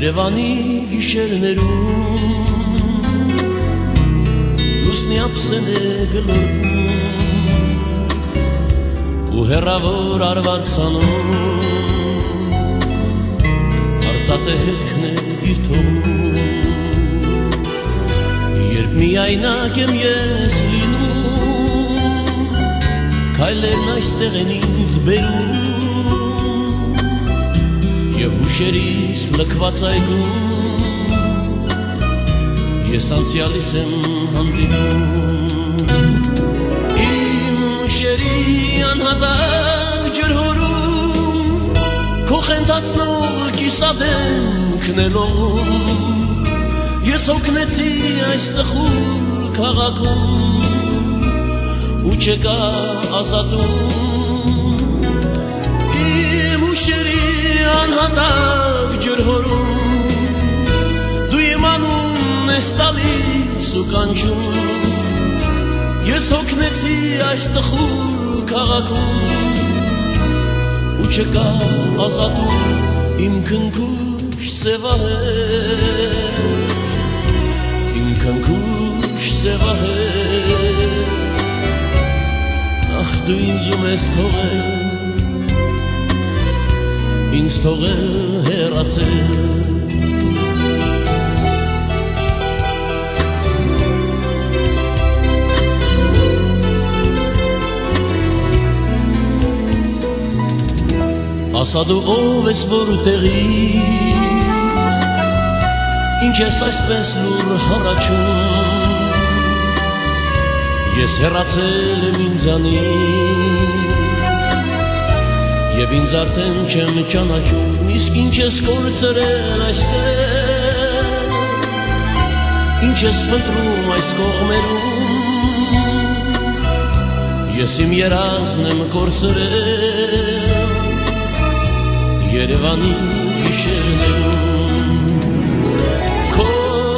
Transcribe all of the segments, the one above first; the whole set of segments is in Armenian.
Երևանի գիշերներում լուսնի ափսեն է գլորվում ու հեռավոր արվարձանում արծաթե հետքն է իր թողնում երբ միայնակ եմ ես լինում քայլերն այստեղ են ինձ բերում և հուշերիս լքված այգում ես անցյալիս եմ հանդիպում իմ հուշերի անհատակ ջրհորում քո խենթացնող կիսադեմքն է լողում ես հոգնեցի այս տխուր քաղաքում ու չկա ազատում իմ հուշերի անհատակ ջրհորում դու իմ անունն ես տալիս ու կանչում ես հոգնեցի այս տխուր քաղաքում ու չկա ազատում իմ քնքուշ սևահեր իմ քնքուշ սևահեր ախ դու ինձում ես թողել ինձ թողել հեռացել ասա դու ով ես որտեղից ինչ ես այսպես լուր հառաչում ես հեռացել եմ ինձանից և ինձ արդեն չեմ ճանաչում իսկ ինչ ես կորցրել այստեղ ինչ ես փնտրում այս կողմերում ես իմ երազն եմ կորցրել Երևանի գիշերներում քո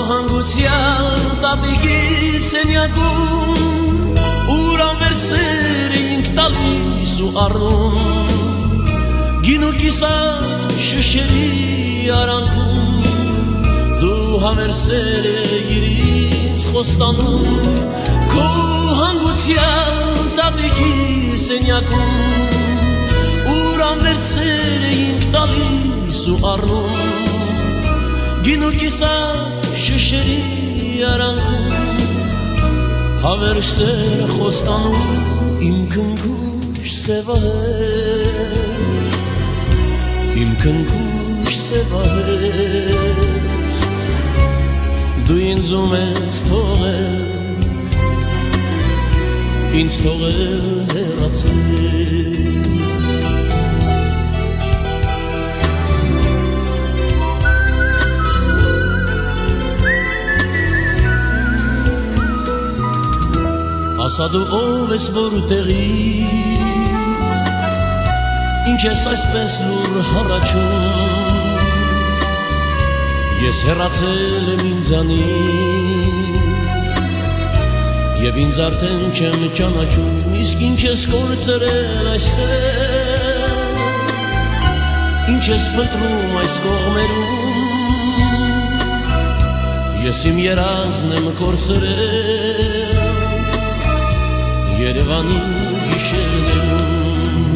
հանգուցյալ տատիկի սենյակում ուր անվերսեր էինք տալիս ու առնում գինու կիսատ շշերի արանքում դու համերսեր էիր ինձ խոստանում քո հանգուցյալ տատիկի սենյակում ուր անվերսեր էինք տալիս ու առնում գինու կիսատ շշերի արանքում հավերսերը խոստանում իմ քնքուշ սևահեր իմ քնքուշ սևահեր դու ինձում ես թողել ինձ թողել հեռացել ասա դու ով ես որտեղից ինչ ես այսպես լուր հառաչում ես հեռացել եմ ինձանից և ինձ արդեն չեմ ճանաչում իսկ ինչ ես կորցրել այստեղ ինչ ես փնտրում այս կողմերում ես իմ երազն եմ կորցրել Երևանի գիշերներում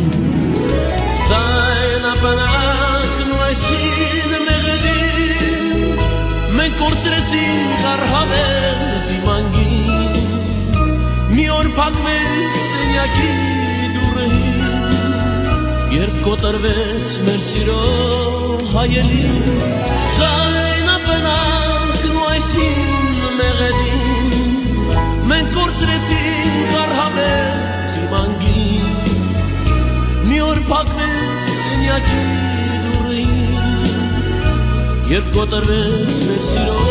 Ձայնապնակն ու այսին մեղեդին մենք կորցրեցինք առհավել դիմանգին մի օր փակվեց սենյակի դուռին երբ կոտրվեց մեր սիրո հայելին Ձայնապնակն ու այսին մեղեդին մենք կորցրեցինք առհավել դիմանգին մի օր փակվեց սենյակի դուռին երբ կոտրվեց մեր սիրո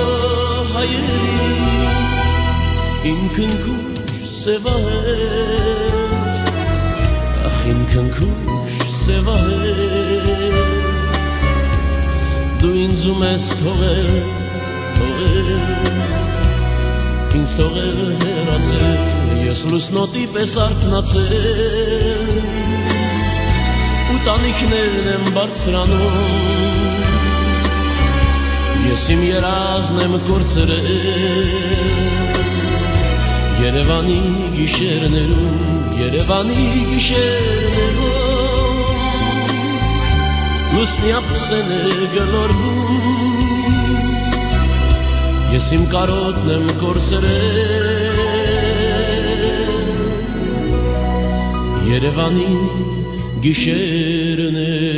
հայելին իմ քնքուշ սևահեր ախ իմ քնքուշ սևահեր դու ինձում ես թողել ինձ թողել հեռացել ես լուսնոտի պես արթնացել ու տանիքներն եմ բարձրանում Ես իմ երազն եմ կորցրել Երևանի գիշերներում Երևանի գիշերներում Լուսնի ափսեն է գլորվում Ես իմ կարոտն եմ կորցրել Երևանի գիշերներում